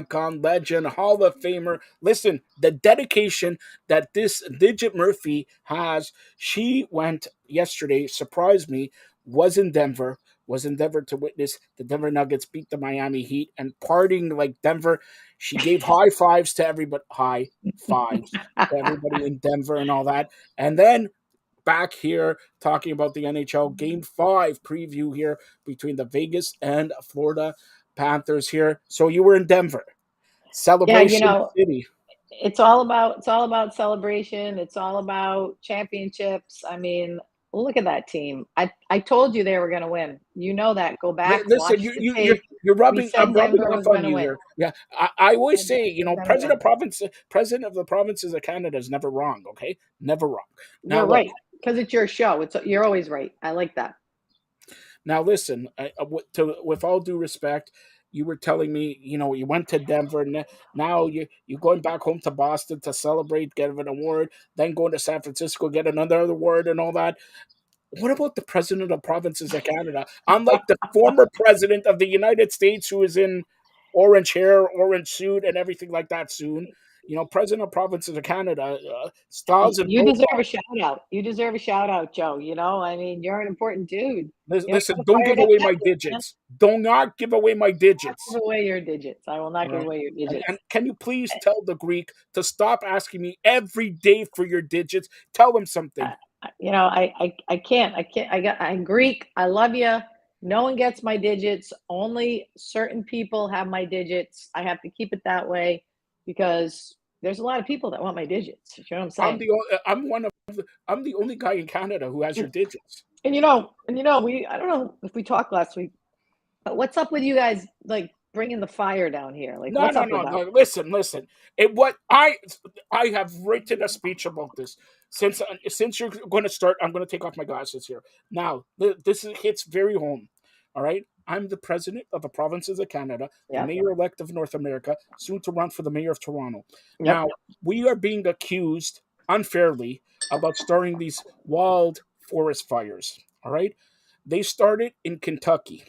icon, legend, Hall of Famer. Listen, the dedication that this Digit Murphy has, she went yesterday, surprised me, was in Denver, to witness the Denver Nuggets beat the Miami Heat and partying like Denver. She gave high fives to everybody in Denver and all that. And then back here talking about the NHL Game 5 preview here between the Vegas and Florida Panthers here. So you were in Denver. Yeah, Celebration City. it's all about celebration. It's all about championships. I mean, look at that team. I told you they were going to win. You know that. Go back, Listen, watch the tape. you're We rubbing. I'm said rubbing Denver off was on going to you win. here. Yeah, I always Said say, Denver was going to win. president of the provinces of Canada is never wrong. Okay, never wrong. Now You're look. right because it's your show. You're always right. I like that. Now listen. With all due respect, you were telling me, you went to Denver. Now you're going back home to Boston to celebrate, get an award, then going to San Francisco, get another award, and all that. What about the president of provinces of Canada? Unlike the former president of the United States, who is in orange hair, orange suit, and everything like that soon. President of provinces of Canada, styles and You profile. deserve a shout out. You deserve a shout out, Joe. I mean, you're an important dude. You know, Listen, you're don't give fired up away my Netflix, man. digits. Do not give away my Not digits. give away your digits. I will not All give right. away your And digits. can you please tell the Greek to stop asking me every day for your digits? Tell him something. I can't. I'm Greek. I love you. No one gets my digits. Only certain people have my digits. I have to keep it that way because there's a lot of people that want my digits. You know what I'm I'm saying? the I'm the only guy in Canada who has your digits. We I don't know if we talked last week, but what's up with you guys like bringing the fire down here? Like, No, what's no, up with no, that? no. Listen. It what I have written a speech about this. Since you're going to start, I'm going to take off my glasses here. Now, hits very home. All right, I'm the president of the provinces of Canada, the Yep. mayor elect of North America, soon to run for the mayor of Toronto. Yep. Now, we are being accused unfairly about starting these wild forest fires. All right, they started in Kentucky.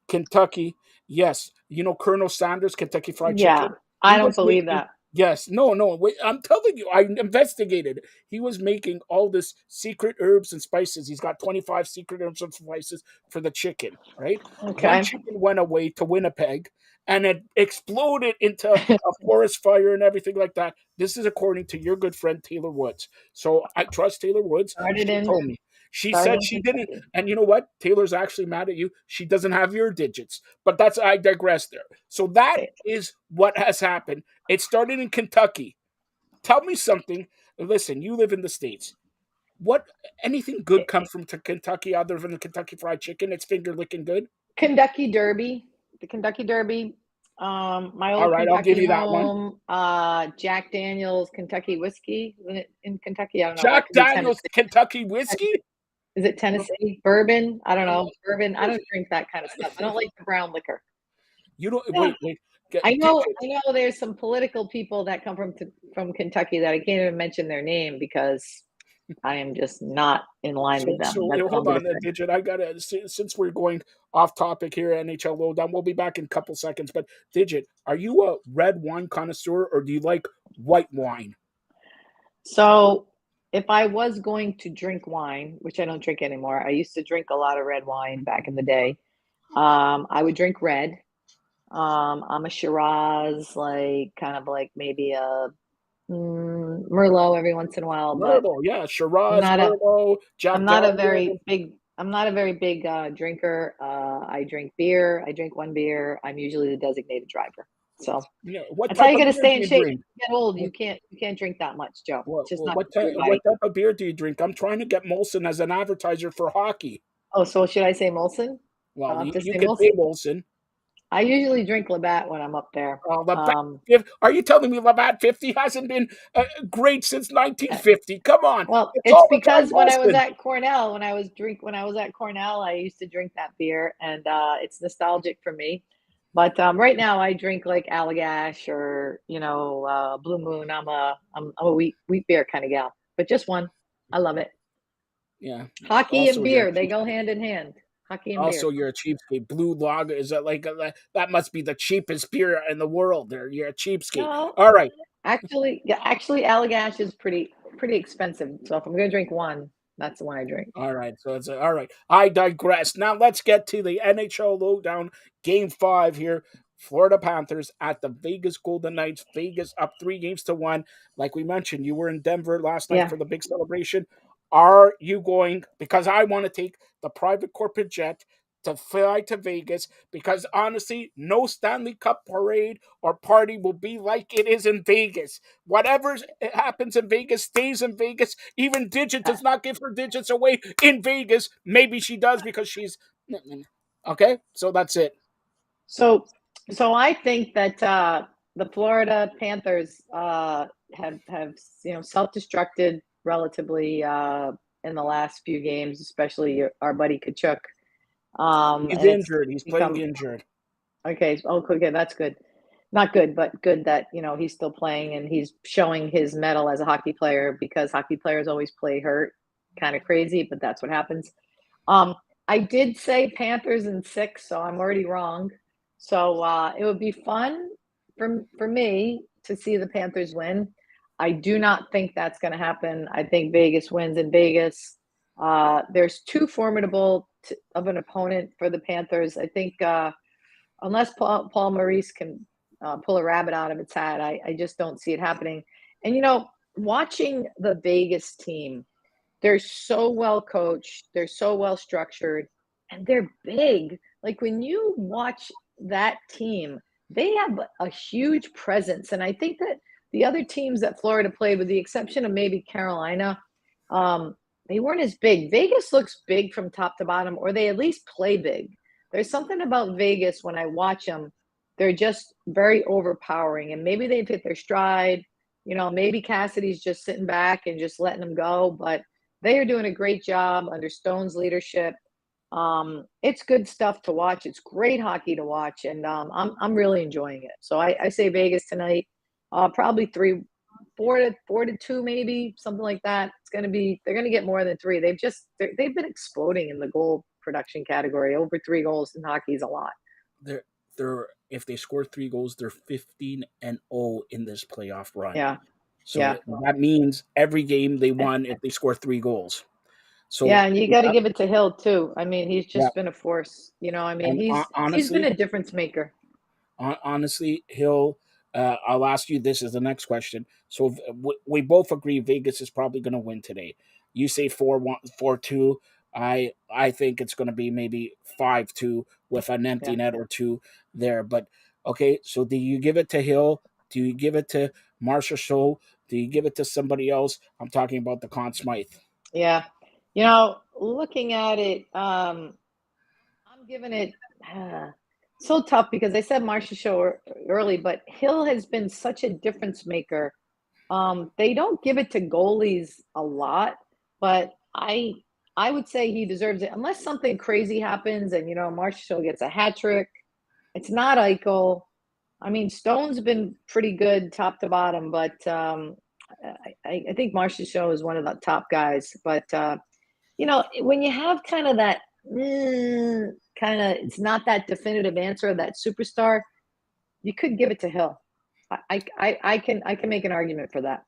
Kentucky, yes. Colonel Sanders, Kentucky Fried Yeah. Chicken. He I don't was believe making that. yes, no. Wait, I'm telling you, I investigated. He was making all this secret herbs and spices. He's got 25 secret herbs and spices for the chicken. Right, one Okay. chicken went away to Winnipeg, and it exploded into a forest fire and everything like that. This is according to your good friend Taylor Woods. So I trust Taylor Woods. Started She in told me. She started said in she didn't. Kentucky. And you know what? Taylor's actually mad at you. She doesn't have your digits. But I digress there. So that is what has happened. It started in Kentucky. Tell me something. Listen, you live in the States. What anything good comes from Kentucky other than the Kentucky Fried Chicken? It's finger licking good. Kentucky Derby, the Kentucky Derby, my All old right, I'll give Kentucky you that one. home, Jack Daniel's Kentucky whiskey. Isn't it in Kentucky? I don't know. That Jack could be Daniel's Tennessee. Kentucky whiskey. Is it Tennessee? Bourbon? I don't know. Bourbon. I don't Listen, drink that kind of stuff. I don't like the brown liquor. you don't Yeah. wait. I know. Digit. I know. There's some political people that come from Kentucky that I can't even mention their name because I am just not in line with them. That's all I'm Hold gonna on, say. Digit. I gotta since we're going off topic here, NHL lowdown. We'll be back in a couple seconds. But Digit, are you a red wine connoisseur or do you like white wine? So, if I was going to drink wine, which I don't drink anymore, I used to drink a lot of red wine back in the day. I would drink red. I'm a Shiraz, like kind of like maybe a Merlot every once in a while, but Merlot, yeah, I'm Shiraz, not a Merlot, I'm Jack not a Daniel. very big I'm not a very big drinker. I drink beer. I drink one beer. I'm usually the designated driver. So What that's how type you of got to beer do stay in you shape. drink? When you get old, What you can't drink that much, Joe. It's just not good for your what body. type of beer do you drink? I'm trying to get Molson as an advertiser for hockey. Oh, so should I say Molson? Well, I'll have to you say could say Molson. Molson. I usually drink Labatt when I'm up there. Labatt, are you telling me Labatt 50 hasn't been great since Uh, 1950? Come on, well, it's it's all the time because Molson. when I was at Cornell, I used to drink that beer, and it's nostalgic for me. But right now, I drink like Allagash or Blue Moon. I'm a wheat beer kind of gal, but just one. I love it. Yeah, Hockey and also here. beer, they go hand in hand. Hockey and Also, beer. you're a cheapskate. Blue Lager is that like that must be the cheapest beer in the world. There, you're a cheapskate. No, All right, actually, yeah, actually, Allagash is pretty expensive. So if I'm gonna drink one, that's the one I drink. all right. So it's all right. I digress. Now let's get to the NHL lowdown. Game 5 here. Florida Panthers at the Vegas Golden Knights. Vegas up 3 games to 1. Like we mentioned, you were in Denver last night Yeah. for the big celebration. Are you going? Because I want to take the private corporate jet to fly to Vegas because honestly, no Stanley Cup parade or party will be like it is in Vegas. Whatever happens in Vegas stays in Vegas. Even Digit Uh, does not give her digits away in Vegas. Maybe she does because she's okay. So that's it. So, so I think that the Florida Panthers have self-destructed relatively in the last few games, especially our buddy Kachuk. He's And it's injured. He's playing become injured. okay. Oh, okay, that's good. Not good, but good that he's still playing and he's showing his mettle as a hockey player because hockey players always play hurt. Kind of crazy, but that's what happens. Um, I did say Panthers in 6, so I'm already wrong. So it would be fun for me to see the Panthers win. I do not think that's going to happen. I think Vegas wins in Vegas. There's too formidable of an opponent for the Panthers. I think unless Paul Maurice can pull a rabbit out of its hat, I just don't see it happening. And watching the Vegas team, they're so well coached, they're so well structured, and they're big. Like when you watch that team, they have a huge presence. And I think that the other teams that Florida played, with the exception of maybe Carolina, um, they weren't as big. Vegas looks big from top to bottom, or they at least play big. There's something about Vegas when I watch them, they're just very overpowering. And maybe they've hit their stride. Maybe Cassidy's just sitting back and just letting them go, but they are doing a great job under Stone's leadership. It's good stuff to watch. It's great hockey to watch, and I'm really enjoying it. So I say Vegas tonight. Probably 4-2, maybe something like that. They're gonna get more than three. They've been exploding in the goal production category. Over 3 goals in hockey is a lot. They're if they score 3 goals, they're 15-0 in this playoff run. Yeah, So yeah, that means every game they won if they score 3 goals. So yeah. And you got to give it to Hill too. I mean, he's yeah, just been a force. I mean, and he's been honestly, a difference maker. honestly, Hill. I'll ask you this as the next question. So we both agree Vegas is probably going to win today. You say 4-1, 4-2. I think it's going to be maybe 5-2 with an empty Yeah. net or two there. But okay, so do you give it to Hill? Do you give it to Marshall Show? Do you give it to somebody else? I'm talking about the Conn Smythe. Yeah. Looking at it, I'm giving it so tough because I said Marcia Show early, but Hill has been such a difference maker. They don't give it to goalies a lot, but I would say he deserves it unless something crazy happens and Marcia Show gets a hat trick. It's not Eichel. I mean, Stone's been pretty good top to bottom, but I think Marcia Show is one of the top guys. But when you have kind of that kind of, it's not that definitive answer, that superstar, you could give it to Hill. I can make an argument for that.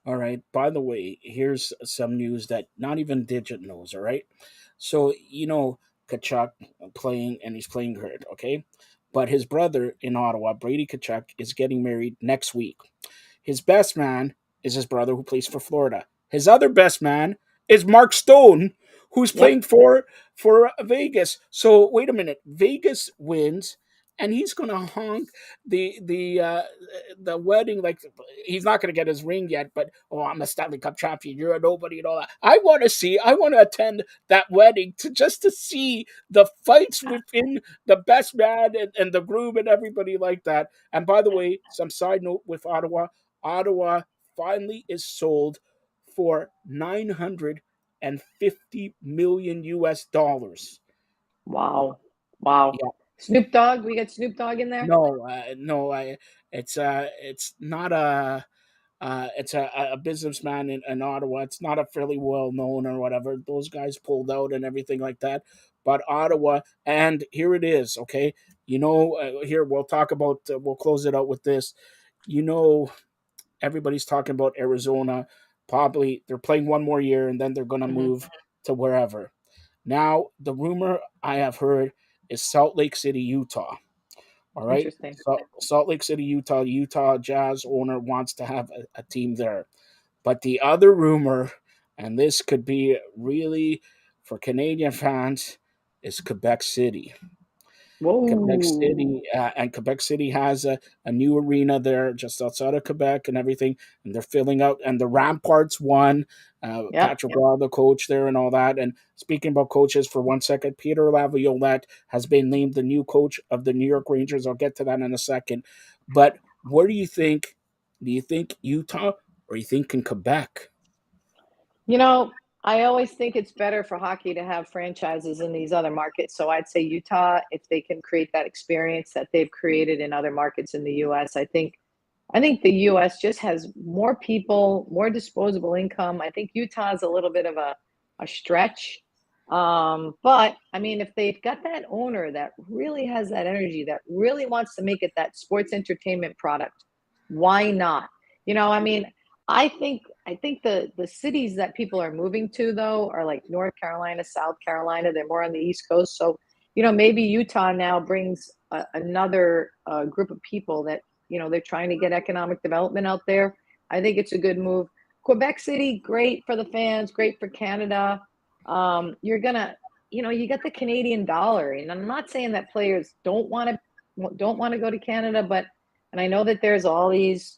All right. By the way, here's some news that not even Digit knows. All right. So Kachuk playing and he's playing hurt. Okay, but his brother in Ottawa, Brady Kachuk, is getting married next week. His best man is his brother who plays for Florida. His other best man is Mark Stone, who's Yep. playing for Vegas. So wait a minute, Vegas wins, and he's gonna honk the wedding like he's not gonna get his ring yet. But oh, I'm a Stanley Cup champion. You're a nobody and all that. I want to see. I want to attend that wedding to see the fights within the best man and the groom and everybody like that. And by the way, some side note with Ottawa. Ottawa finally is sold for 950 million US dollars. Wow. Wow. Yeah, Snoop Dogg, we got Snoop Dogg in there. no, it's not it's a businessman in Ottawa. It's not a fairly well known or whatever. Those guys pulled out and everything like that. but Ottawa, and here it is. Okay, here we'll talk about. We'll close it out with this. You know, everybody's talking about Arizona. Probably they're playing one more year and then they're going to Hmm. move to wherever. Now, the rumor I have heard is Salt Lake City, Utah. All right. Interesting. So, Salt Lake City, Utah, Utah Jazz owner wants to have a team there. But the other rumor, and this could be really for Canadian fans, is Quebec City. Quebec Whoa. City, and Quebec City has a new arena there just outside of Quebec and everything, and they're filling out. And the Ramparts won. Yep. Patrick Roy, the coach there, and all that. And speaking about coaches for 1 second, Peter Laviolette has been named the new coach of the New York Rangers. I'll get to that in a second. But where do you think? Do you think Utah or you think in Quebec? You know, I always think it's better for hockey to have franchises in these other markets. So I'd say Utah, if they can create that experience that they've created in other markets in the US, I think the US just has more people, more disposable income. I think Utah is a little bit of a stretch. But I mean, if they've got that owner that really has that energy, that really wants to make it that sports entertainment product, why not? I mean, I think the cities that people are moving to though are like North Carolina, South Carolina. They're more on the East Coast. So, maybe Utah now brings another group of people that they're trying to get economic development out there. I think it's a good move. Quebec City, great for the fans, great for Canada. You're gonna, you got the Canadian dollar, and I'm not saying that players don't want to go to Canada, but and I know that there's all these,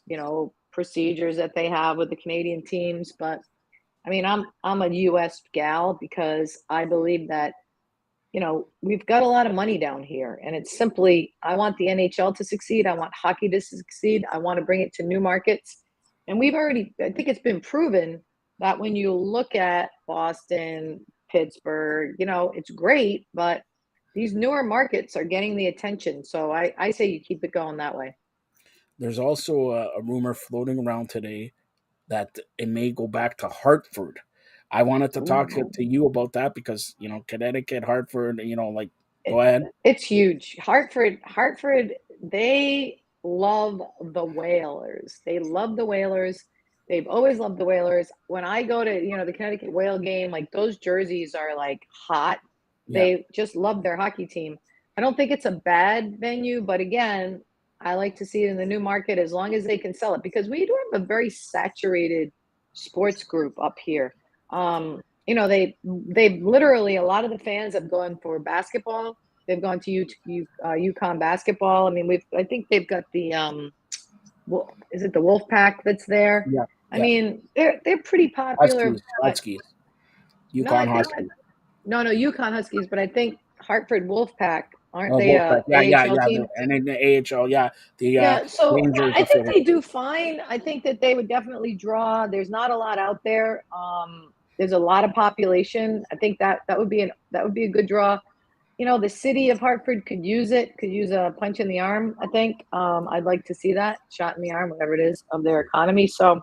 procedures that they have with the Canadian teams, but I mean, I'm a U.S. gal because I believe that we've got a lot of money down here, and it's simply I want the NHL to succeed. I want hockey to succeed. I want to bring it to new markets. And I think it's been proven that when you look at Boston, Pittsburgh, it's great, but these newer markets are getting the attention. So I say you keep it going that way. There's also a rumor floating around today that it may go back to Hartford. I wanted to talk Ooh. to you about that because Connecticut, Hartford. Like, It, go ahead. it's huge. Hartford, they love the Whalers. They love the Whalers. They've always loved the Whalers. When I go to, the Connecticut Whale game, like those jerseys are like hot. Yeah, They just love their hockey team. I don't think it's a bad venue, but again, I like to see it in the new market as long as they can sell it because we do have a very saturated sports group up here. They've literally a lot of the fans have gone for basketball. They've gone to UConn basketball. I mean, I think they've got the is it the Wolf Pack that's there? yeah, I yeah. mean, they're pretty popular, Huskies, but Huskies, no, I Yukon think Huskies. no, UConn Huskies, but I think Hartford Wolf Pack aren't Oh, they Wolfpack. a Yeah, yeah, AHL yeah. team? And in the AHL, yeah, the Yeah, so Rangers I think affiliate. they do fine. I think that they would definitely draw. There's not a lot out there. There's a lot of population. I think that would be a good draw. The city of Hartford could use it. Could use a punch in the arm. I think. I'd like to see that shot in the arm, whatever it is, of their economy. So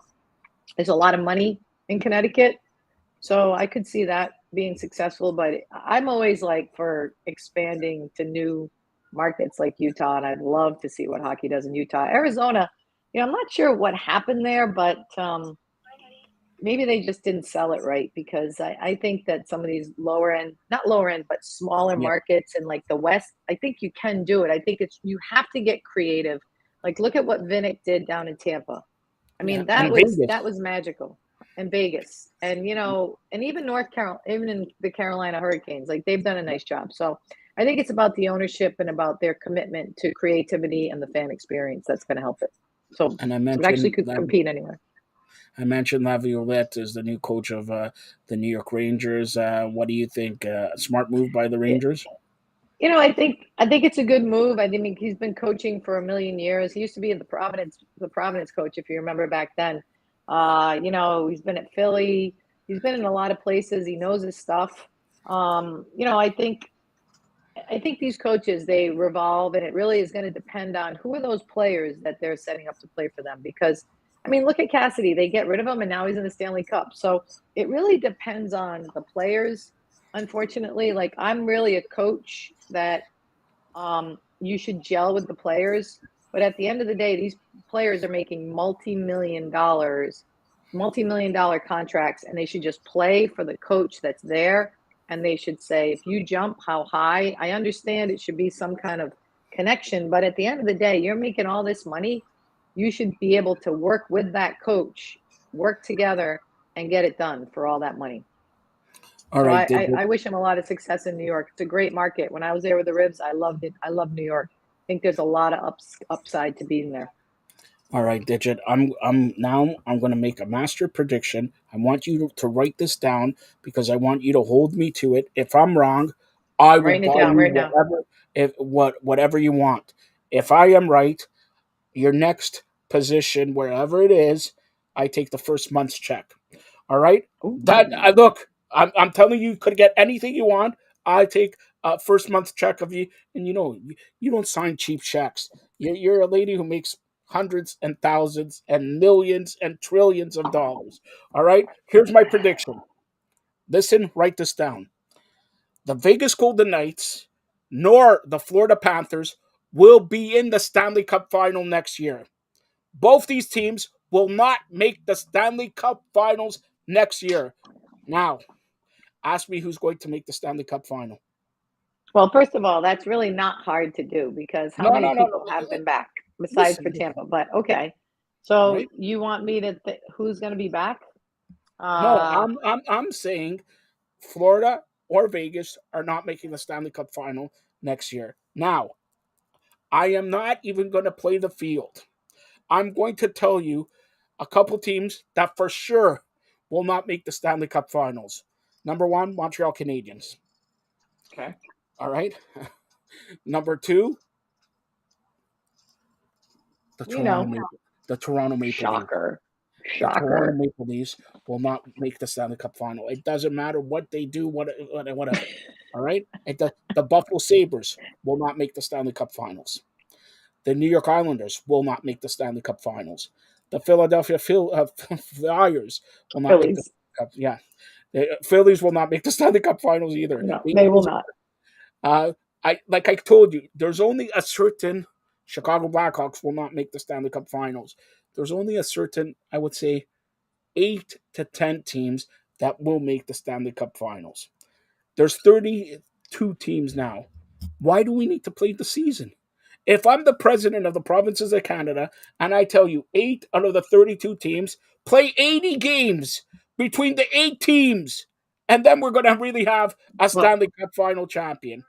there's a lot of money in Connecticut. So I could see that being successful, but I'm always like for expanding to new markets like Utah, and I'd love to see what hockey does in Utah. Arizona, I'm not sure what happened there, but maybe they just didn't sell it right because I think that some of these lower end, not lower end, but smaller Yeah, markets in like the West, I think you can do it. I think you have to get creative. Like look at what Vinnick did down in Tampa. I yeah. mean, that And was Vegas. that was magical. And Vegas, and and even North Carolina, even in the Carolina Hurricanes, like they've done a nice job. So I think it's about the ownership and about their commitment to creativity and the fan experience that's going to help it. So And it actually could compete anywhere. I mentioned Laviolette is the new coach of the New York Rangers. What do you think? Smart move by the Rangers. I think it's a good move. I think he's been coaching for a million years. He used to be the Providence coach, if you remember back then. He's been at Philly. He's been in a lot of places. He knows his stuff. I think these coaches they revolve, and it really is going to depend on who are those players that they're setting up to play for them. Because I mean, look at Cassidy. They get rid of him, and now he's in the Stanley Cup. So it really depends on the players. unfortunately. Like, I'm really a coach that you should gel with the players. But at the end of the day, these players are making multi-million dollar contracts, and they should just play for the coach that's there. And they should say, if you jump, how high? I understand it should be some kind of connection, but at the end of the day, you're making all this money. You should be able to work with that coach, work together, and get it done for all that money. All So right, I wish him a lot of success in New York. It's a great market. When I was there with the Ribs, I loved it. I love New York. I think there's a lot of upside to being there. All right, Digit. I'm going to make a master prediction. I want you to write this down because I want you to hold me to it. If I'm wrong, I I'm will writing it buy down you right now. whatever you want. If I am right, your next position, wherever it is, I take the first month's check. All right. That I Ooh. look. I'm telling you, could get anything you want. I take a first month check of you, and you don't sign cheap checks. You're a lady who makes hundreds and thousands and millions and trillions of dollars. All right. Here's my prediction. Listen, write this down. The Vegas Golden Knights nor the Florida Panthers will be in the Stanley Cup final next year. Both these teams will not make the Stanley Cup finals next year. Now, ask me who's going to make the Stanley Cup final. Well, first of all, that's really not hard to do because how No, many no, no, people no. have been back besides for Listen, Tampa? But okay. all So right. you want me to who's going to be back? No, Uh, I'm saying Florida or Vegas are not making the Stanley Cup final next year. Now, I am not even going to play the field. I'm going to tell you a couple teams that for sure will not make the Stanley Cup finals. Number one, Montreal Canadiens. okay. All right. Number two, the You Toronto know, Maple, the Toronto Maple Leafs. shocker. The Toronto Shocker. Maple Leafs will not make the Stanley Cup final. It doesn't matter what they do, whatever. All right. The Buffalo Sabres will not make the Stanley Cup finals. The New York Islanders will not make the Stanley Cup finals. The Philadelphia Flyers will not make the Phillies. Cup. Yeah. The Phillies will not make the Stanley Cup finals either. No, The they will Eagles, not. uh, like I told you, there's only a certain Chicago Blackhawks will not make the Stanley Cup finals. There's only a certain, I would say, 8 to 10 teams that will make the Stanley Cup finals. There's 32 teams now. Why do we need to play the season? If I'm the president of the provinces of Canada and I tell you 8 out of the 32 teams play 80 games between the 8 teams, and then we're going to really have a Well, Stanley Cup final champion.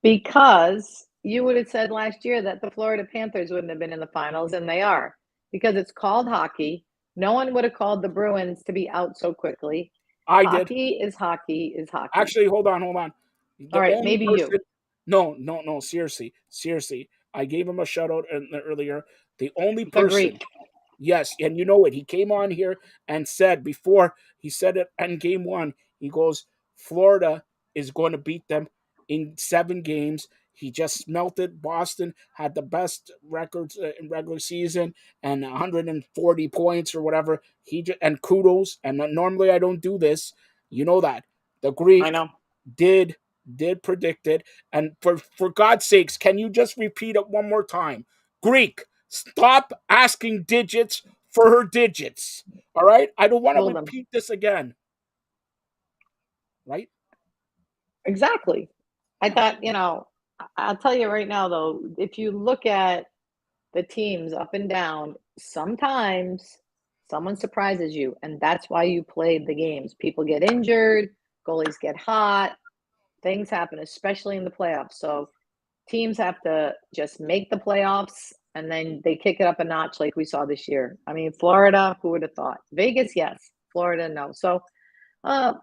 because you would have said last year that the Florida Panthers wouldn't have been in the finals, and they are because it's called hockey. No one would have called the Bruins to be out so quickly. I did. Hockey is hockey is hockey. Actually, hold on, hold on. All The right, only maybe person. you. No, no, no. Seriously, seriously. I gave him a shout out earlier. The only person. Agreed. Yes, and you know what? He came on here and said before he said it in game one. He goes, Florida is going to beat them in 7 games. He just melted. Boston had the best records in regular season and 140 points or whatever. And kudos. And normally I don't do this. You know that the I Greek know. did did predict it. And for God's sakes, can you just repeat it one more time? Greek, stop asking digits for her digits. All right? I don't want to Hold them. repeat this again. Right? Exactly. I thought, I'll tell you right now, though, if you look at the teams up and down, sometimes someone surprises you, and that's why you played the games. People get injured, goalies get hot, things happen, especially in the playoffs. So teams have to just make the playoffs and then they kick it up a notch like we saw this year. I mean, Florida, who would have thought? Vegas, yes. Florida, no. So uh,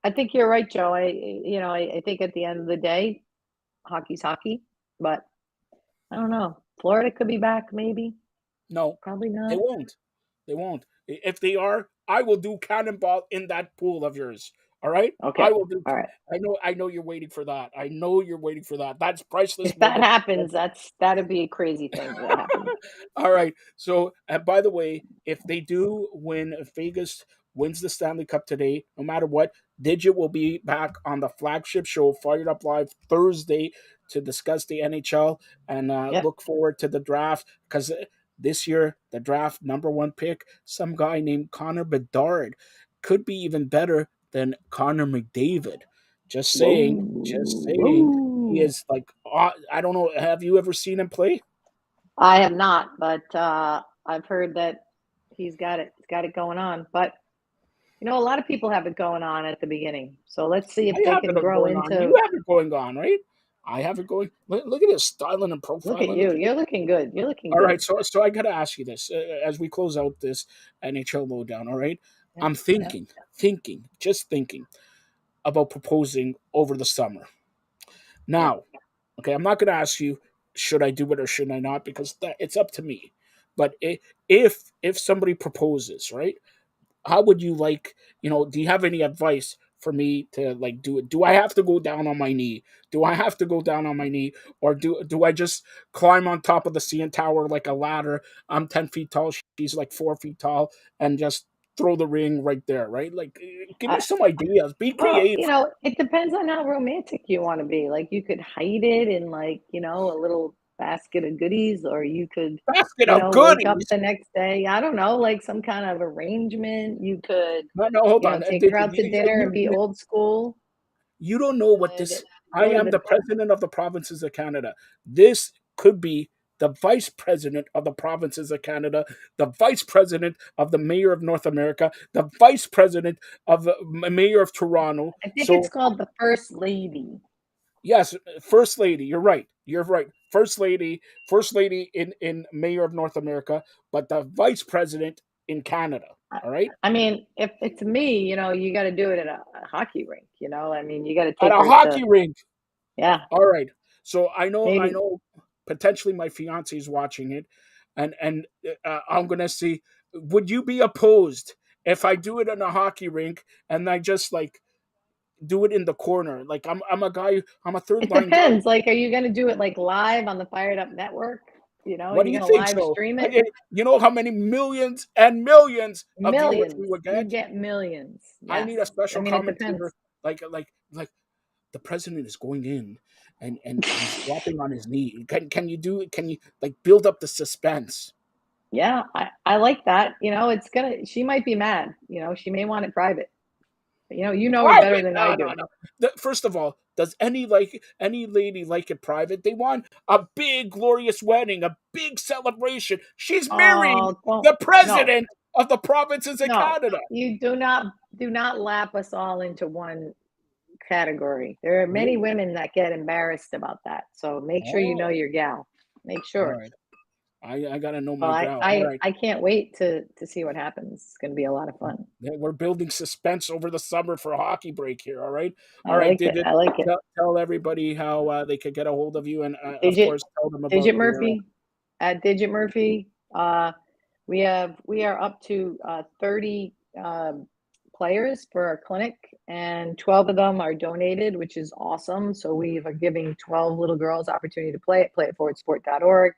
I think you're right, Joe. I think at the end of the day, hockey's hockey, but I don't know. Florida could be back, maybe. No, Probably they not. won't. They won't. If they are, I will do cannonball in that pool of yours. All right? I Okay. will do. All right. I know you're waiting for that. I know you're waiting for that. That's priceless If that moment. happens, that'd be a crazy thing to happen. All right. So, and by the way, if they do win, if Vegas wins the Stanley Cup today, no matter what, Digit will be back on the flagship show, Fired Up Live, Thursday to discuss the NHL and Yep. look forward to the draft because this year, the draft number one pick, some guy named Connor Bedard, could be even better than Connor McDavid. Just saying, just Whoa, saying. He whoa. is like, I don't know. Have you ever seen him play? I have not, but I've heard that he's got it. He's got it going on. But a lot of people have it going on at the beginning. So let's see if I they have can it grow going on. You into. have it going on, right? I have it going. Look at his styling and Look at profiling. you. Look at it. You're looking good. You're looking All good. right, so I got to ask you this as we close out this NHL lowdown. All right, Yep. I'm Yep. just thinking about proposing over the summer. Yep. Now, okay, I'm not going to ask you should I do it or should I not because it's up to me. But if somebody proposes, right? How would you like, do you have any advice for me to like do it? Do I have to go down on my knee? Do I have to go down on my knee? Or do I just climb on top of the CN Tower like a ladder? I'm 10 feet tall, she's like 4 feet tall, and just throw the ring right there, right? Like, give me I, some ideas. Be Well, creative. it depends on how romantic you want to be. Like you could hide it in like, a little basket of goodies, or you could, Basket of wake up goodies. the next day. I don't know, like some kind of arrangement. You could, No, no, hold on. take her out to dinner and be old school. You don't know what And this. I go to am the the president of the provinces of Canada. This could be the vice president of the provinces of Canada, the vice president of the mayor of North America, the vice president of the mayor of Toronto. I think it's So called the first lady. yes, first lady. You're right. You're right. First lady in mayor of North America, but the vice president in Canada. I All right, I mean, if it's me, you got to do it at a hockey rink. I mean, you got to at take a her to, hockey rink. yeah, All right. So I maybe. know potentially my fiance is watching it, and I'm gonna see. Would you be opposed if I do it in a hockey rink and I just like do it in the corner? Like I'm a guy. I'm a third It line guy. depends. Like, are you going to do it like live on the Fired Up Network? Are What do you you going to think? live So stream it? you know how many millions and millions of viewers we Millions. would You get. get millions. I Yes. need a I special mean, it depends. commentator like the president is going in and he's dropping on his knee. Can you do it? Can you like build up the suspense? Yeah, I like that. She might be mad. She may want it private. You know her better Private? than I No, no, do. no. First of all, does any lady like it private? They want a big glorious wedding, a big celebration. She's marrying Oh, don't. the No, president of the provinces of no. Canada. You do not lap us all into one category. There are many Really? women that get embarrassed about that. So make sure you know Oh, your gal. Make all sure. right. I gotta know Well, my I gal. All I right. I can't wait to see what happens. It's going to be a lot of fun. Yeah, we're building suspense over the summer for a hockey break here. All right. I All right, like it. Digit. I like it. Tell everybody how they could get a hold of you, and of Digit course, tell them about Digit your. Murphy at Digit Murphy. We are up to 30 players for our clinic, and 12 of them are donated, which is awesome. So we are giving 12 little girls opportunity to play at playitforwardsport.org.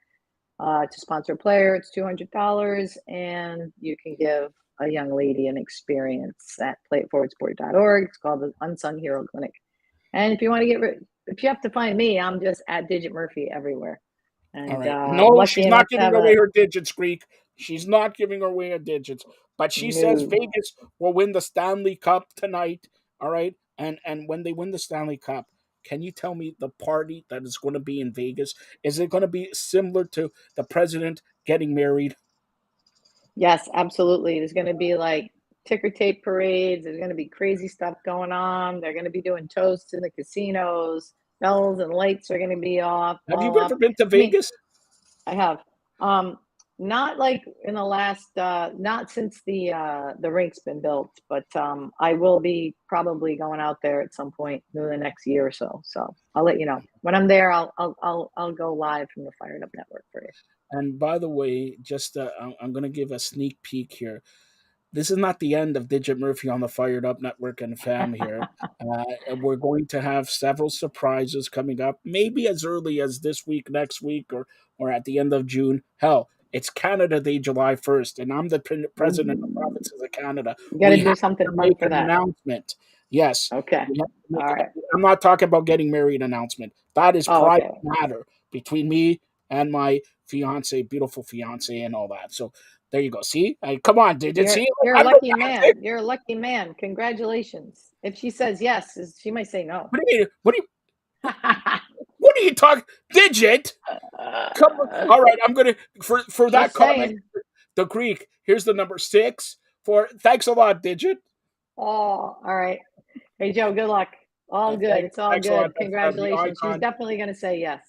To sponsor a player, it's $200, and you can give a young lady an experience at playitforwardsport.org. It's called the Unsung Hero Clinic. And if you have to find me, I'm just at Digit Murphy everywhere. All And right. I'm No, lucky she's enough not to giving have away a her digits, Greek. She's not giving away her digits. But she says no. Vegas will win the Stanley Cup tonight. All right. And when they win the Stanley Cup, can you tell me the party that is going to be in Vegas? Is it going to be similar to the president getting married? Yes, absolutely. There's going to be like ticker tape parades. There's going to be crazy stuff going on. They're going to be doing toasts in the casinos. Bells and lights are going to be off, Have you all off. ever been to I mean, Vegas? I have. Not like in the last, not since the rink's been built, but I will be probably going out there at some point in the next year or so. So I'll let you know when I'm there. I'll go live from the Fired Up Network for you. And by the way, just I'm going to give a sneak peek here. This is not the end of Digit Murphy on the Fired Up Network and fam here. We're going to have several surprises coming up, maybe as early as this week, next week, or at the end of June. Hell, It's Canada Day, July 1st, and I'm the president of the provinces of Canada. You got to We do have something to fun make for an that. announcement. Yes. Okay. We have to make All right. I'm not talking about getting married announcement. That is Oh, private okay. matter between me and my fiance, beautiful fiance, and all that. So there you go. See, come on, did you see? You're a I'm lucky romantic. man. You're a lucky man. Congratulations. If she says yes, she might say no. What do you mean? What are you talking? Digit? Come on. All right, I'm gonna for that Just comment. saying. The Greek. Here's the number 6 for. Thanks a lot, Digit. Oh, all right. Hey, Joe, good luck. All good. It's all Thanks a lot. good. That's the Congratulations. She's icon. definitely going to say yes.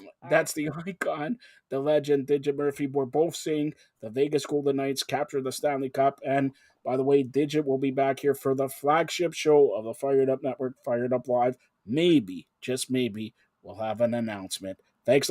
All right. That's the icon, the legend, Digit Murphy. We're both seeing the Vegas Golden Knights capture the Stanley Cup. And by the way, Digit will be back here for the flagship show of the Fired Up Network, Fired Up Live. Maybe, just maybe, we'll have an announcement. Thanks a lot.